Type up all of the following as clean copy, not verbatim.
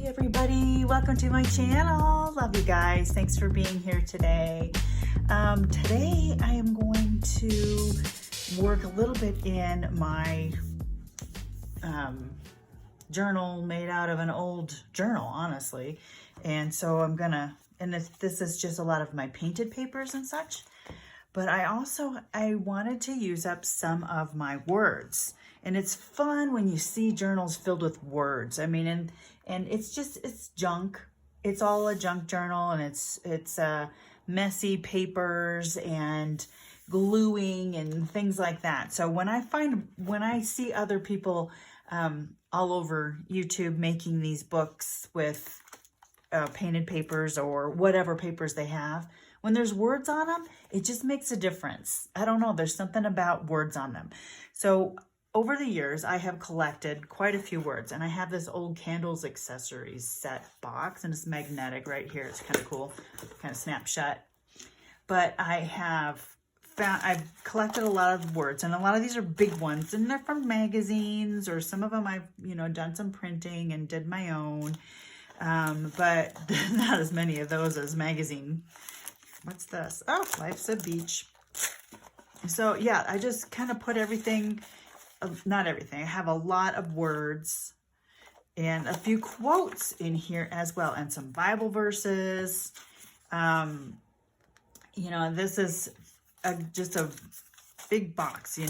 everybody, welcome to my channel. Love you guys. Thanks for being here today. Today I am going to work a little bit in my journal made out of an old journal, honestly. And so I'm gonna, and this is just a lot of my painted papers and such. But I wanted to use up some of my words. And it's fun when you see journals filled with words. I mean, and it's junk. It's all a junk journal, and it's messy papers and gluing and things like that. So when I see other people all over YouTube making these books with painted papers or whatever papers they have, when there's words on them, it just makes a difference. I don't know, there's something about words on them. So over the years, I have collected quite a few words, and I have this old candles accessories set box, and it's magnetic right here. It's kind of cool, kind of snap shut. But I've collected a lot of words, and a lot of these are big ones, and they're from magazines, or some of them I've, done some printing and did my own, but not as many of those as magazine. What's this? Oh, Life's a Beach. So yeah, I just kind of put everything, not everything, I have a lot of words and a few quotes in here as well, and some Bible verses. This is just a big box. You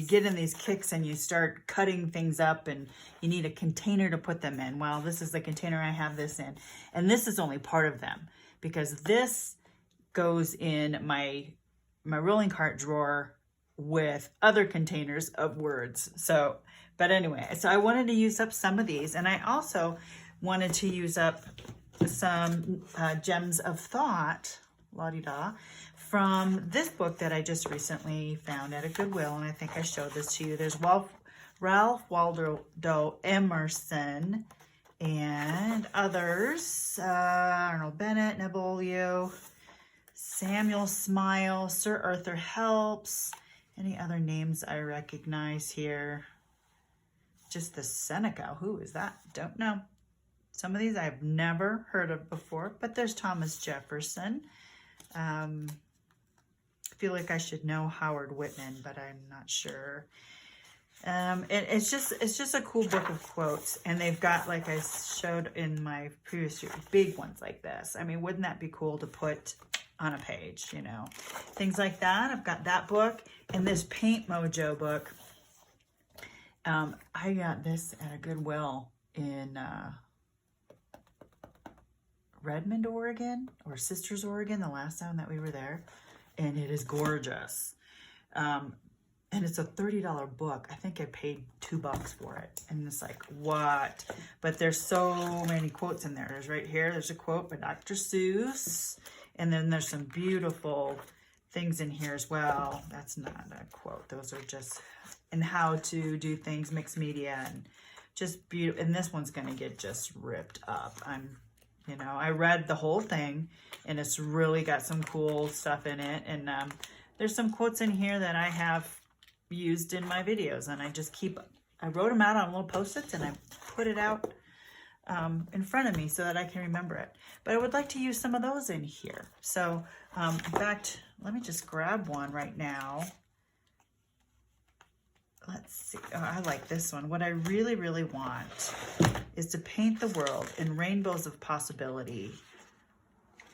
get in these kicks and you start cutting things up, and you need a container to put them in. Well, this is the container I have this in, and this is only part of them, because this goes in my rolling cart drawer with other containers of words. So, but anyway, so I wanted to use up some of these, and I also wanted to use up some gems of thought, la-di-da, from this book that I just recently found at a Goodwill, and I think I showed this to you. There's Ralph Waldo Emerson and others, Arnold Bennett, Nebolio, Samuel Smile, Sir Arthur Helps, any other names I recognize here? Just the Seneca. Who is that? Don't know. Some of these I've never heard of before, but there's Thomas Jefferson. I feel like I should know Howard Whitman, but I'm not sure. And it's just a cool book of quotes, and they've got, like I showed in my previous year, big ones like this. I mean, wouldn't that be cool to put on a page, things like that. I've got that book and this Paint Mojo book. I got this at a Goodwill in Redmond, Oregon, or Sisters, Oregon, the last time that we were there, and it is gorgeous. And it's a $30 book. I think I paid $2 for it, and it's like, what? But there's so many quotes in there. There's right here, there's a quote by Dr. Seuss. And then there's some beautiful things in here as well. That's not a quote. Those are just in how to do things, mixed media, and just beautiful. And this one's going to get just ripped up. I read the whole thing, and it's really got some cool stuff in it. And there's some quotes in here that I have used in my videos, and I wrote them out on little Post-its, and I put it out in front of me so that I can remember it. But I would like to use some of those in here. So, in fact, let me just grab one right now. Let's see. Oh, I like this one. What I really, really want is to paint the world in rainbows of possibility.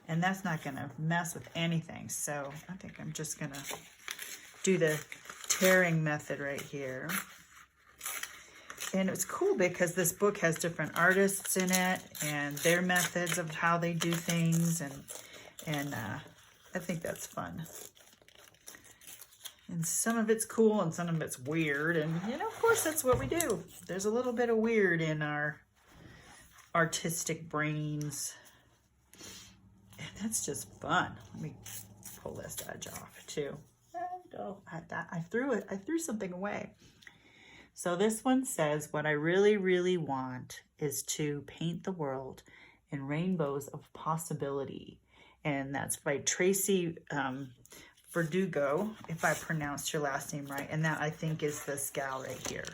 And that's not going to mess with anything. So I think I'm just going to do the tearing method right here. And it's cool because this book has different artists in it and their methods of how they do things, and I think that's fun. And some of it's cool and some of it's weird, and of course that's what we do. There's a little bit of weird in our artistic brains, and that's just fun. Let me pull this edge off too. And, oh, I threw something away. So this one says, what I really, really want is to paint the world in rainbows of possibility. And that's by Tracy Verdugo, if I pronounced your last name right. And that, I think, is this gal right here.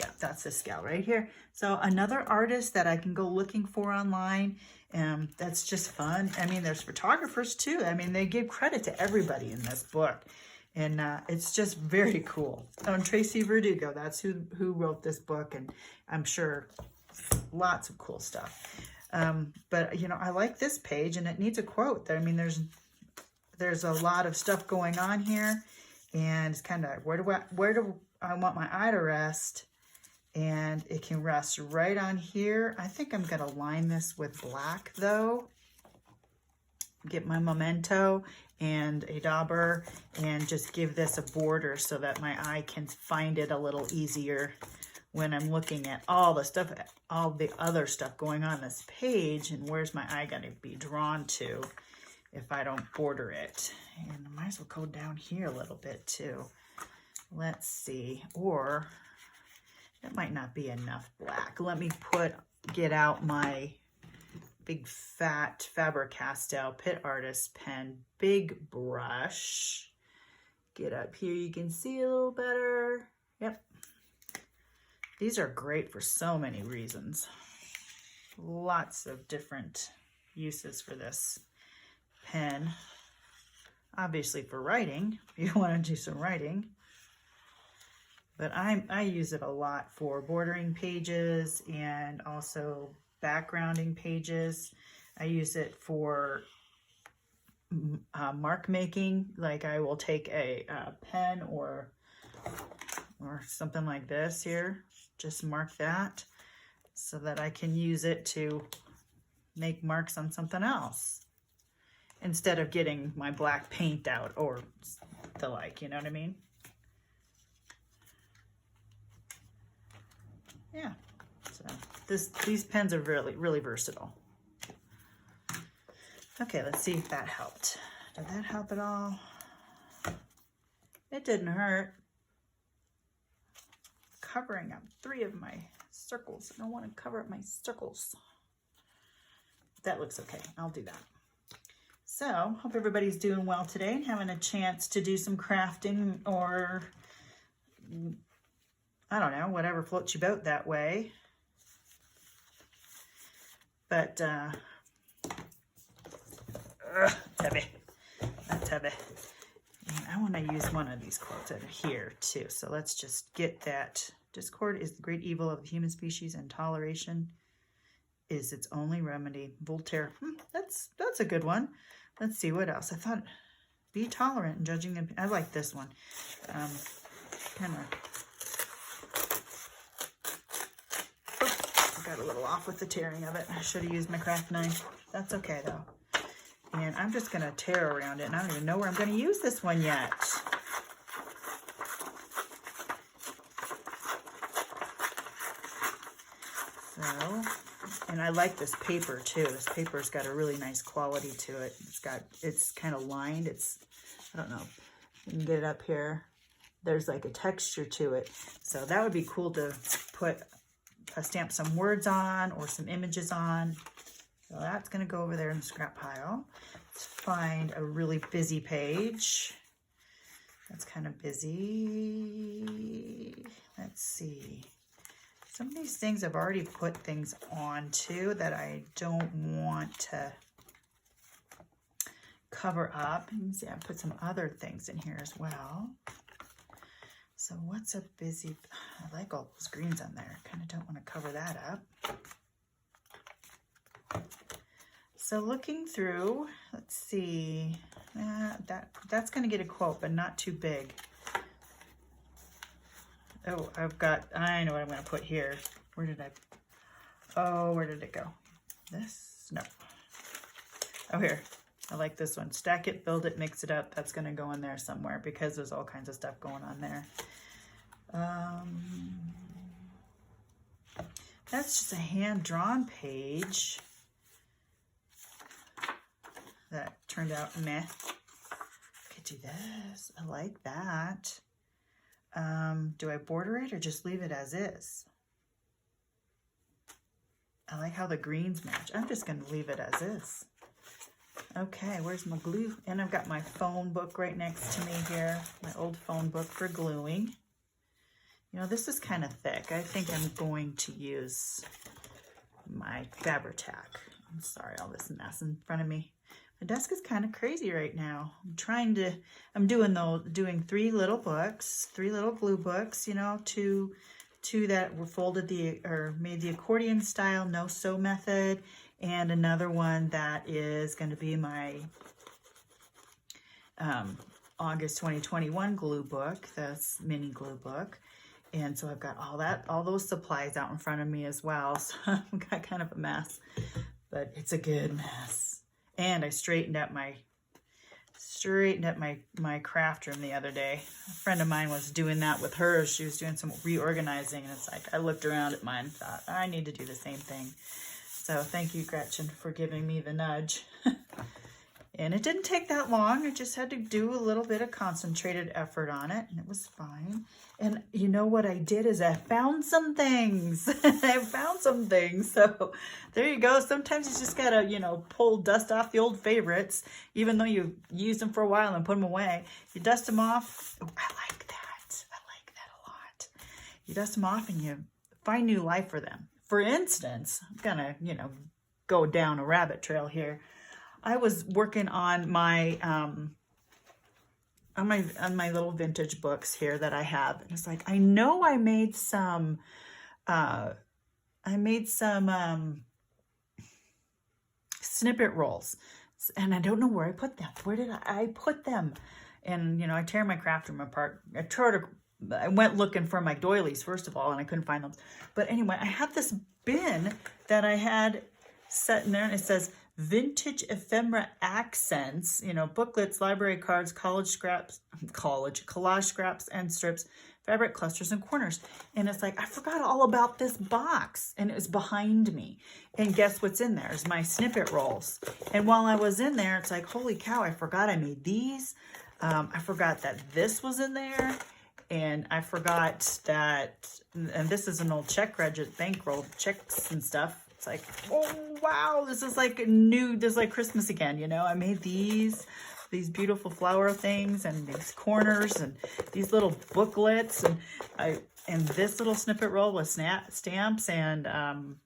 Yeah, that's this gal right here. So another artist that I can go looking for online. That's just fun. I mean, there's photographers too. I mean, they give credit to everybody in this book. And it's just very cool. Oh, and Tracy Verdugo, that's who wrote this book. And I'm sure lots of cool stuff. But, you know, I like this page and it needs a quote. I mean, there's a lot of stuff going on here. And it's kind of, where do I want my eye to rest? And it can rest right on here. I think I'm going to line this with black, though. Get my memento and a dauber and just give this a border so that my eye can find it a little easier when I'm looking at all the stuff, all the other stuff going on this page. And where's my eye going to be drawn to if I don't border it? And I might as well go down here a little bit too. Let's see. Or that might not be enough black. Let me get out my big fat Faber-Castell Pit Artist pen, big brush. Get up here, you can see a little better. Yep. These are great for so many reasons. Lots of different uses for this pen. Obviously for writing, if you want to do some writing. But I use it a lot for bordering pages and also backgrounding pages. I use it for mark making. Like I will take a pen or something like this here, just mark that so that I can use it to make marks on something else instead of getting my black paint out or the like, you know what I mean? Yeah, so these pens are really versatile. Okay, let's see if that helped. Did that help at all? It didn't hurt. Covering up 3 of my circles. I don't want to cover up my circles. That looks okay. I'll do that. So, hope everybody's doing well today and having a chance to do some crafting or I don't know, whatever floats your boat that way. But, heavy. That's heavy. And I want to use one of these quotes over here, too. So let's just get that. Discord is the great evil of the human species, and toleration is its only remedy. Voltaire. That's a good one. Let's see, what else? I thought, be tolerant in judging. I like this one. Kind of. Got a little off with the tearing of it. I should have used my craft knife. That's okay though. And I'm just going to tear around it, and I don't even know where I'm going to use this one yet. So, and I like this paper too. This paper's got a really nice quality to it. It's kind of lined. I don't know. You can get it up here. There's like a texture to it. So that would be cool to stamp some words on or some images on. So that's going to go over there in the scrap pile. Let's find a really busy page. That's kind of busy. Let's see. Some of these things I've already put things on too that I don't want to cover up. You can see I put some other things in here as well. So what's a busy, I like all those greens on there. Kind of don't want to cover that up. So looking through, let's see, that's going to get a quote, but not too big. Oh, I know what I'm going to put here. Where did it go? This? No. Oh, here. I like this one. Stack it, build it, mix it up. That's going to go in there somewhere because there's all kinds of stuff going on there. That's just a hand-drawn page that turned out meh. I could do this. I like that. Do I border it or just leave it as is? I like how the greens match. I'm just going to leave it as is. Okay, where's my glue? And I've got my phone book right next to me here. My old phone book for gluing. You know, this is kind of thick. I think I'm going to use my Fabri-Tac. I'm sorry, all this mess in front of me. My desk is kind of crazy right now. I'm doing 3 little books, 3 little glue books, you know, two that were folded made the accordion style, no sew method, and another one that is going to be my August 2021 glue book, that's mini glue book. And so I've got all those supplies out in front of me as well. So I've got kind of a mess, but it's a good mess. And I straightened up my craft room the other day. A friend of mine was doing that with hers. She was doing some reorganizing, and it's like I looked around at mine and thought, I need to do the same thing. So thank you, Gretchen, for giving me the nudge. And it didn't take that long. I just had to do a little bit of concentrated effort on it, and it was fine. And you know what I did is I found some things. I found some things. So there you go. Sometimes you just got to, you know, pull dust off the old favorites, even though you used them for a while and put them away. You dust them off. Oh, I like that. I like that a lot. You dust them off and you find new life for them. For instance, I'm going to, you know, go down a rabbit trail here. I was working on my little vintage books here that I have, and it's like I know I made some snippet rolls, and I don't know where I put them. Where did I put them? And you know, I tear my craft room apart. I went looking for my doilies first of all, and I couldn't find them. But anyway, I had this bin that I had set in there, and it says vintage ephemera accents, you know, booklets, library cards, collage collage scraps and strips, fabric clusters and corners. And it's like, I forgot all about this box, and it was behind me. And guess what's in there? Is my snippet rolls. And while I was in there, it's like, holy cow, I forgot I made these. I forgot that this was in there. And I forgot that, and this is an old check register, bankroll checks and stuff. It's like, oh, wow, this is like this is like Christmas again, you know? I made these beautiful flower things and these corners and these little booklets and this little snippet roll with stamps and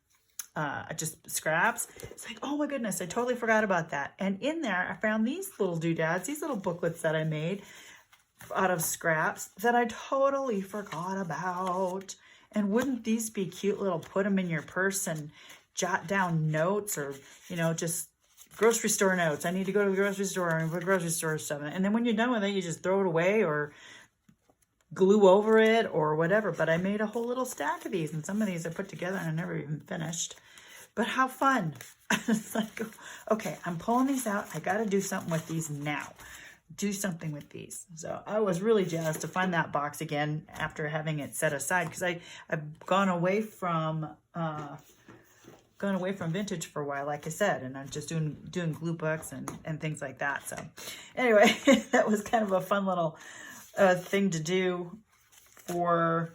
just scraps. It's like, oh my goodness, I totally forgot about that. And in there, I found these little doodads, these little booklets that I made out of scraps that I totally forgot about. And wouldn't these be cute little, put them in your purse and jot down notes, or, you know, just grocery store notes. I need to go to the grocery store and put grocery store stuff in. And then when you're done with it, you just throw it away or glue over it or whatever. But I made a whole little stack of these, and some of these I put together and I never even finished. But how fun. It's like, okay, I'm pulling these out. I got to do something with these now. Do something with these. So I was really jazzed to find that box again after having it set aside, because I've gone away from vintage for a while, like I said, and I'm just doing glue books and things like that. So anyway, that was kind of a fun little thing to do for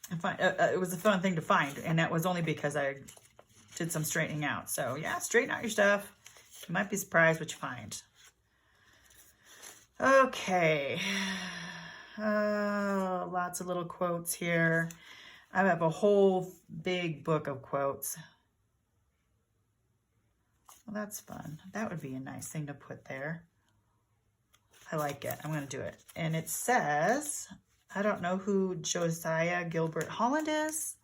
it was a fun thing to find, and that was only because I did some straightening out. So yeah, straighten out your stuff. You might be surprised what you find. Okay, lots of little quotes here. I have a whole big book of quotes. Well, that's fun. That would be a nice thing to put there. I like it. I'm going to do it. And it says, I don't know who Josiah Gilbert Holland is,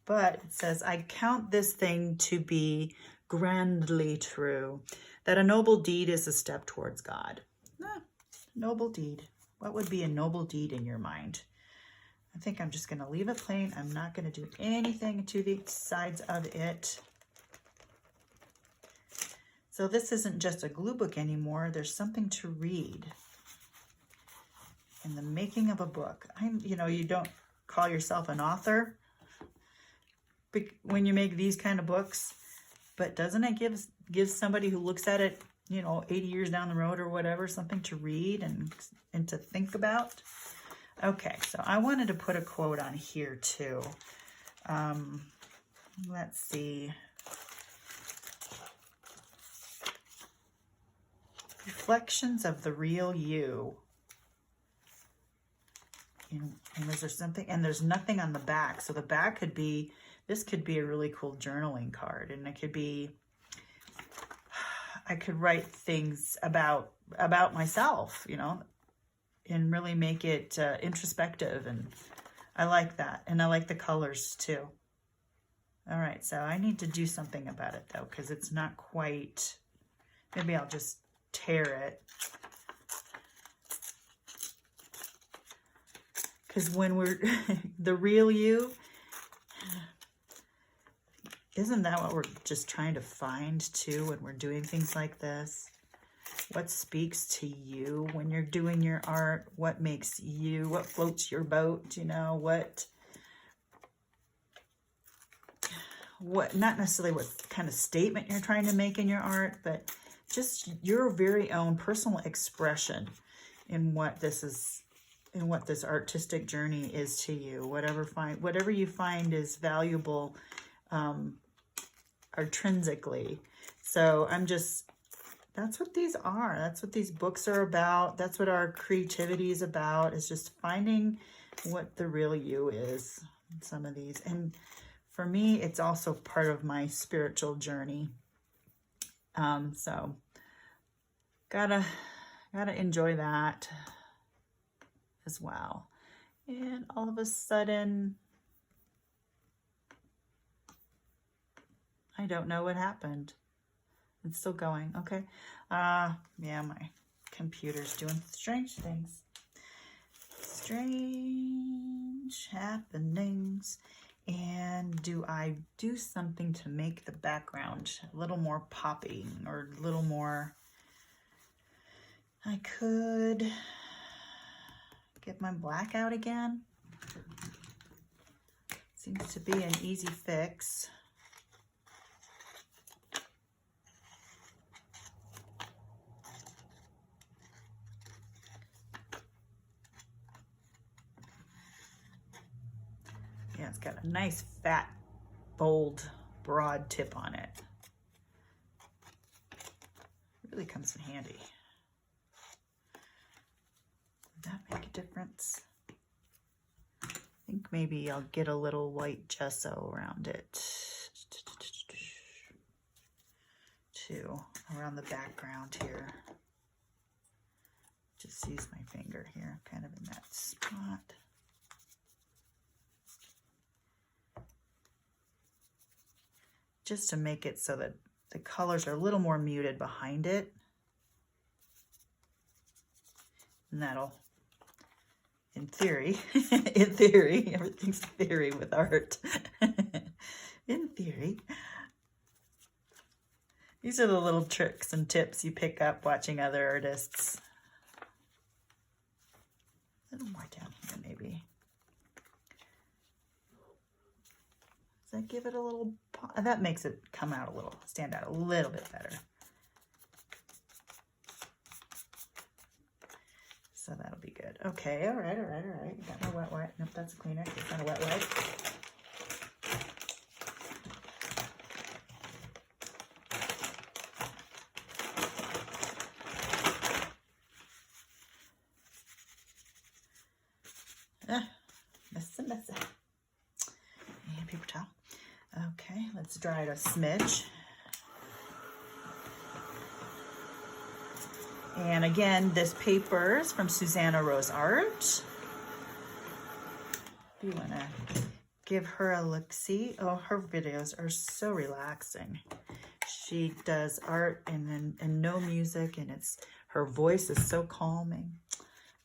but it says, I count this thing to be grandly true, that a noble deed is a step towards God. Noble deed. What would be a noble deed in your mind? I think I'm just going to leave it plain. I'm not going to do anything to the sides of it. So this isn't just a glue book anymore. There's something to read in the making of a book. You know, you don't call yourself an author when you make these kind of books, but doesn't it give somebody who looks at it, you know, 80 years down the road or whatever, something to read and to think about? Okay, so I wanted to put a quote on here too. Let's see. Reflections of the Real You. And is there something? And there's nothing on the back. So the back could be, this could be a really cool journaling card. And it could be, I could write things about myself, you know, and really make it introspective. And I like that. And I like the colors too. All right, so I need to do something about it though, because it's not quite, maybe I'll just tear it. Because when we're, the real you, isn't that what we're just trying to find too when we're doing things like this? What speaks to you when you're doing your art? What makes you, what floats your boat, you know, what, not necessarily what kind of statement you're trying to make in your art, but just your very own personal expression in what this is, in what this artistic journey is to you. Whatever you find is valuable intrinsically. So that's what these are. That's what these books are about. That's what our creativity is about, is just finding what the real you is in some of these. And for me, it's also part of my spiritual journey. So gotta enjoy that as well. And all of a sudden, I don't know what happened. It's still going. Okay. Yeah, my computer's doing strange things. Strange happenings. And do I do something to make the background a little more poppy or a little more? I could get my black out again. Seems to be an easy fix. Yeah, it's got a nice, fat, bold, broad tip on it. Really comes in handy. Would that make a difference? I think maybe I'll get a little white gesso around it. Too, around the background here. Just use my finger here, kind of in that spot. Just to make it so that the colors are a little more muted behind it. And that'll, in theory, everything's theory with art. In theory. These are the little tricks and tips you pick up watching other artists. A little more down here, maybe. Does that give it a little, that makes it come out a little, stand out a little bit better. So that'll be good. Okay, all right. Got my wet wipe. Nope, that's a Kleenex. It's not a wet wipe. Messy. And paper towel. Okay, let's dry it a smidge. And again, this paper is from Susanna Rose Art. If you want to give her a look-see. Oh, her videos are so relaxing. She does art and no music, and her voice is so calming.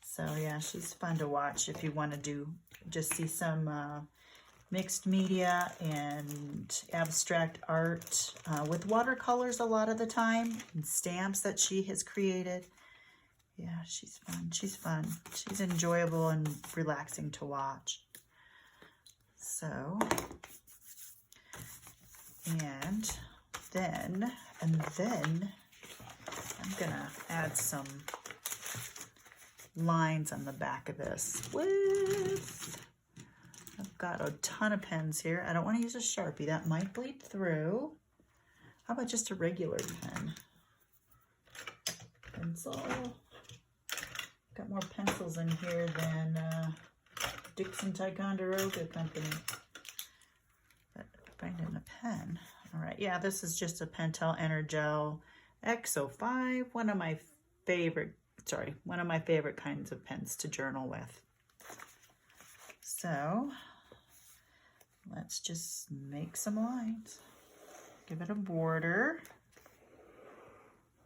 So yeah, she's fun to watch if you want to just see some mixed media and abstract art with watercolors a lot of the time, and stamps that she has created. Yeah, she's fun. She's fun. She's enjoyable and relaxing to watch. So, and then I'm gonna add some lines on the back of this I've got a ton of pens here. I don't want to use a Sharpie. That might bleed through. How about just a regular pen? Pencil. Got more pencils in here than Dixon Ticonderoga Company. But finding a pen. All right, yeah, this is just a Pentel Energel X05, one of my favorite kinds of pens to journal with. So let's just make some lines. Give it a border.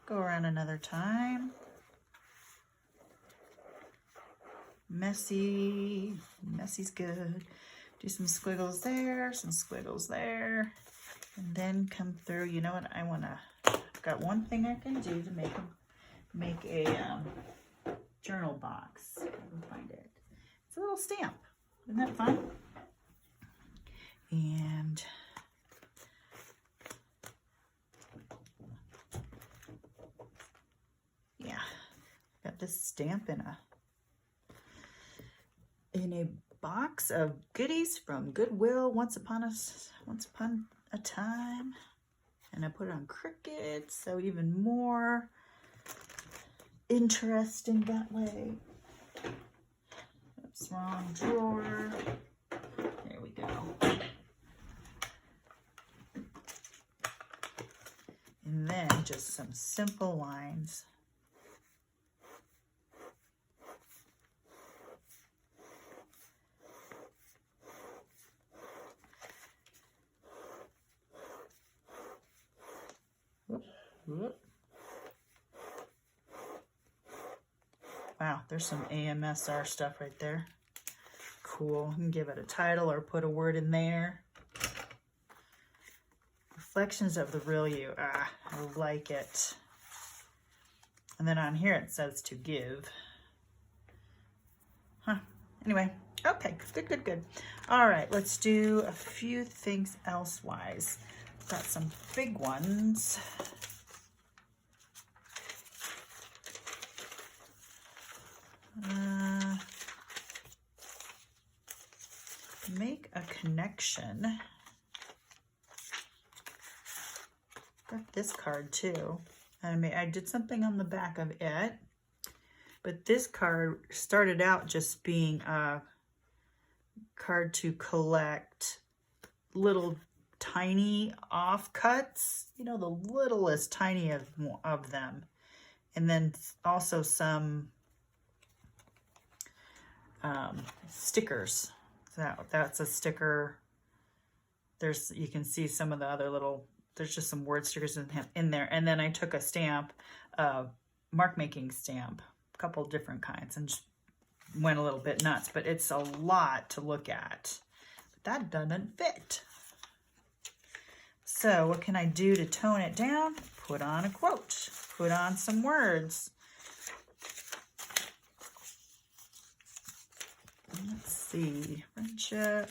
Go around another time. Messy. Messy's good. Do some squiggles there, some squiggles there. And then come through. You know what? I've got one thing I can do to make a journal box. I can find it. It's a little stamp. Isn't that fun? And yeah, got this stamp in a box of goodies from Goodwill once upon a time, and I put it on Cricut, so even more interesting that way. Oops, wrong drawer. There we go. And then just some simple lines. Whoop. Wow, there's some AMSR stuff right there. Cool. You can give it a title or put a word in there. Reflections of the Real You. I like it. And then on here it says to give. Huh. Anyway, okay, good. All right, let's do a few things elsewise. Got some big ones. Make a connection. Got this card too. I did something on the back of it, but this card started out just being a card to collect little tiny offcuts, you know, the littlest tiny of them, and then also some stickers. So that's a sticker. You can see some of the other little, there's just some word stickers in there. And then I took a stamp, mark making stamp, a couple different kinds, and just went a little bit nuts, but it's a lot to look at. But that doesn't fit. So what can I do to tone it down? Put on a quote, put on some words. Let's see, friendship,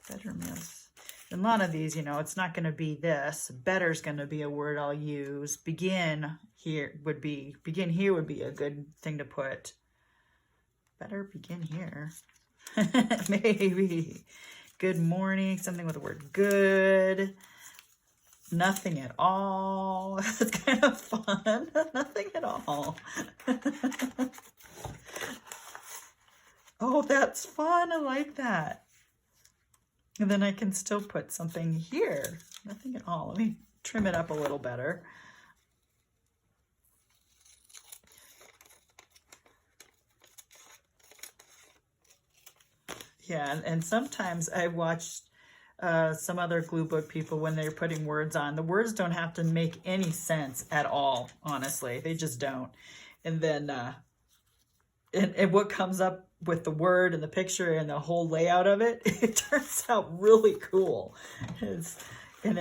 better meals. In a lot of these, you know, it's not going to be this. Better is going to be a word I'll use. Begin here would be a good thing to put. Better begin here. Maybe. Good morning, something with the word good. Nothing at all. It's kind of fun. Nothing at all. Oh, that's fun. I like that. And then I can still put something here. Nothing at all. Let me trim it up a little better. Yeah, and sometimes I watched some other glue book people when they're putting words on. The words don't have to make any sense at all, honestly. They just don't. And then and what comes up with the word and the picture and the whole layout of it, it turns out really cool. And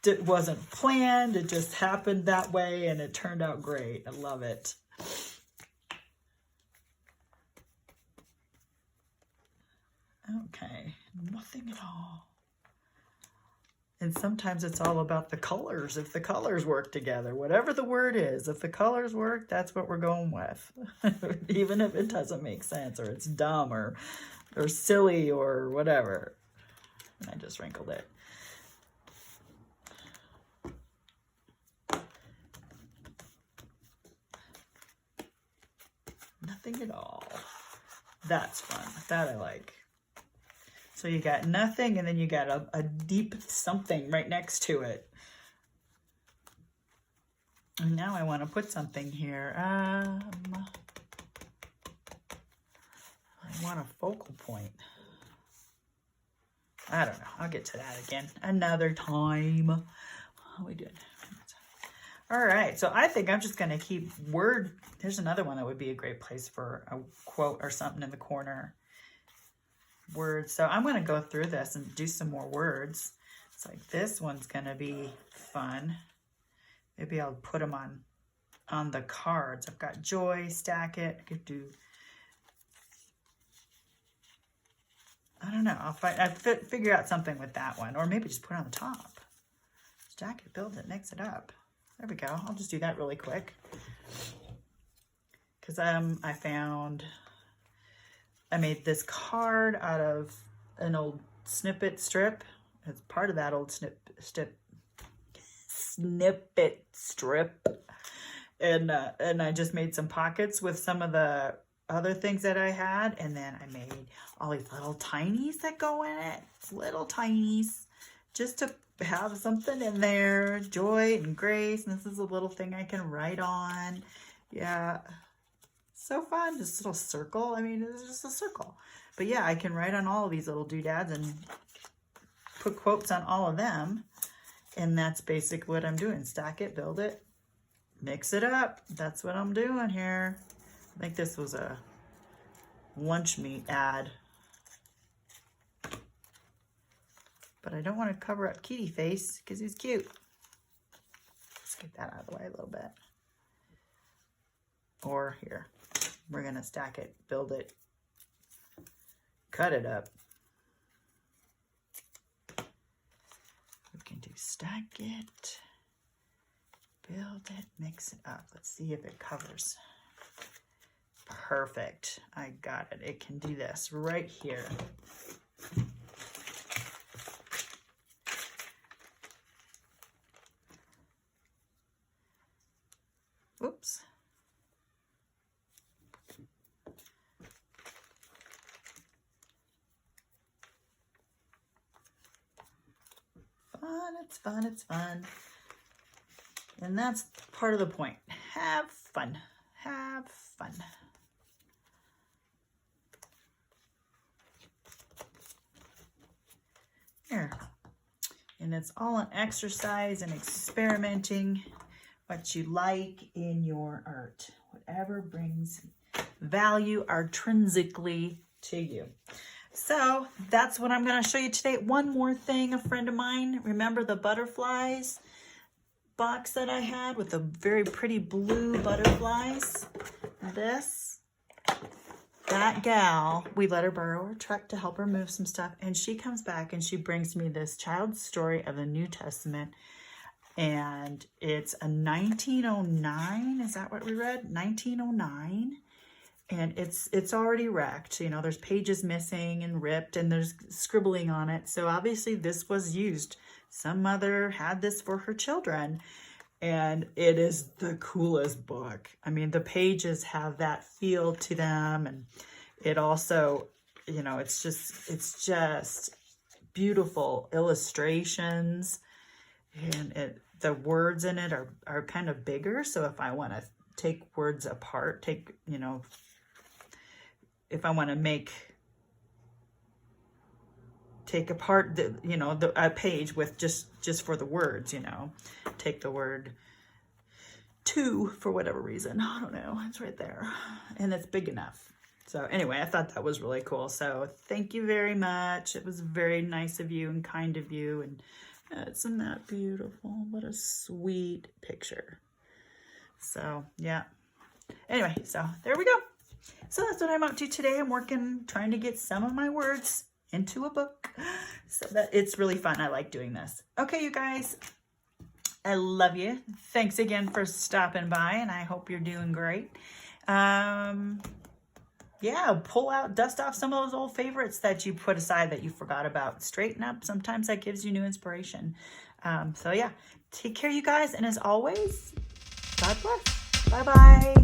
it wasn't planned. It just happened that way, and it turned out great. I love it. Okay, nothing at all. And sometimes it's all about the colors. If the colors work together, whatever the word is, if the colors work, that's what we're going with. Even if it doesn't make sense, or it's dumb, or silly, or whatever. And I just wrinkled it. Nothing at all. That's fun. That I like. So you got nothing, and then you got a deep something right next to it. And now I want to put something here. I want a focal point. I don't know. I'll get to that again another time. How are we doing? All right. So I think I'm just going to keep word. There's another one that would be a great place for a quote or something in the corner. Words. So I'm going to go through this and do some more words. It's like this one's going to be fun. Maybe I'll put them on the cards. I've got joy, stack it. I could do, I don't know. I'll figure out something with that one, or maybe just put it on the top. Stack it, build it, mix it up. There we go. I'll just do that really quick. Because I made this card out of an old snippet strip. It's part of that old snippet strip. And I just made some pockets with some of the other things that I had. And then I made all these little tinies that go in it. Little tinies. Just to have something in there. Joy and grace. And this is a little thing I can write on. Yeah. So fun. This little circle. I mean, it's just a circle. But yeah, I can write on all of these little doodads and put quotes on all of them. And that's basically what I'm doing. Stack it, build it, mix it up. That's what I'm doing here. I think this was a lunch meat ad. But I don't want to cover up Kitty Face because he's cute. Let's get that out of the way a little bit. Or here. We're going to stack it, build it, cut it up. We can do stack it, build it, mix it up. Let's see if it covers. Perfect. I got it. It can do this right here. Oops. It's fun, it's fun. And that's part of the point. Have fun. Have fun. Here. And it's all an exercise and experimenting what you like in your art. Whatever brings value intrinsically to you. So that's what I'm going to show you today. One more thing, a friend of mine, remember the butterflies box that I had with the very pretty blue butterflies? That gal, we let her borrow her truck to help her move some stuff. And she comes back and she brings me this child's story of the New Testament. And it's a 1909. Is that what we read? 1909. And it's already wrecked. You know, there's pages missing and ripped and there's scribbling on it. So obviously this was used. Some mother had this for her children. And it is the coolest book. I mean, the pages have that feel to them. And it also, you know, it's just beautiful illustrations. And the words in it are kind of bigger. So if I want to take words apart, if I want to take apart a page with just for the words, take the word to for whatever reason. I don't know. It's right there and it's big enough. So anyway, I thought that was really cool. So thank you very much. It was very nice of you and kind of you. And isn't that beautiful? What a sweet picture. So yeah. Anyway, so there we go. So that's what I'm up to today. I'm trying to get some of my words into a book. So that it's really fun. I like doing this. Okay, you guys, I love you. Thanks again for stopping by, and I hope you're doing great. Yeah, dust off some of those old favorites that you put aside that you forgot about. Straighten up. Sometimes that gives you new inspiration. So yeah, take care, you guys. And as always, God bless. Bye-bye.